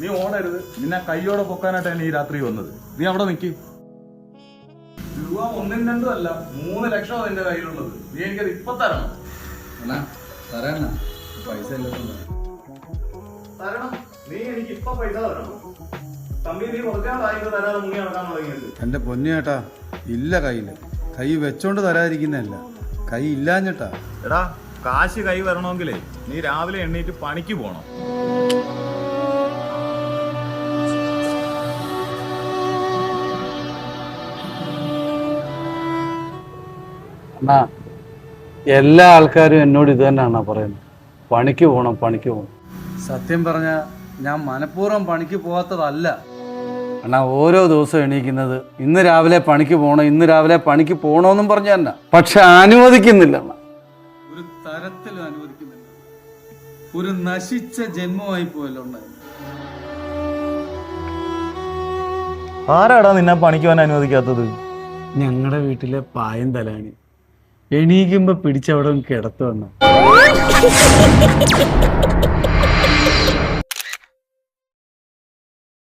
നീ ഓടരുത്. നിന്നെ കയ്യോടെ പൊക്കാനായിട്ടാണ് ഈ രാത്രി വന്നത്. നീ അവിടെ നിൽക്ക്. രൂപ 1 2 അല്ല 3 ലക്ഷം നിന്റെ കയ്യിലുള്ളത്. നീ എനിക്കത് ഇപ്പൊ തരണം. പൈസ തരണം. നീ എനിക്ക് ഇപ്പൊ പൈസ തരണം. തമ്പി നീ കുറച്ചാളായിട്ട് തരാതെ മുങ്ങി നടക്കാൻ തുടങ്ങിയത്. എന്റെ പൊന്നു ചേട്ടാ, ഇല്ല കയ്യില്. കൈ വെച്ചോണ്ട് തരാതിരിക്കുന്നല്ല, കൈ ഇല്ലാഞ്ഞിട്ടാ. എടാ, കാശ് കൈ വരണമെങ്കിലേ നീ രാവിലെ എണ്ണീറ്റ് പണിക്ക് പോണം. അണ്ണാ, എല്ലാ ആൾക്കാരും എന്നോട് ഇത് തന്നെയാണ് പറയുന്നത്, പണിക്ക് പോകണം പണിക്ക് പോകണം. സത്യം പറഞ്ഞ ഞാൻ മനഃപൂർവ്വം പണിക്ക് പോകാത്തതല്ല. അണ്ണാ, ഓരോ ദിവസവും എണീക്കുന്നത് ഇന്ന് രാവിലെ പണിക്ക് പോകണം, ഇന്ന് രാവിലെ പണിക്ക് പോകണമെന്നും പറഞ്ഞ തന്നെ, പക്ഷെ അനുവദിക്കുന്നില്ല അണ്ണാ. ഒരു തരത്തിലും അനുവദിക്കുന്നില്ല. ഒരു നശിച്ച ജന്മമായി പോയല്ലോ ഉണ്ടായി. ആരാടാ നിന്നെ പണിക്ക് പോകാൻ അനുവദിക്കാത്തത്? ഞങ്ങളുടെ വീട്ടിലെ പായം തലാണി എണീക്കുമ്പോ പിടിച്ചവിടെ കിടത്തുവണ്ണ.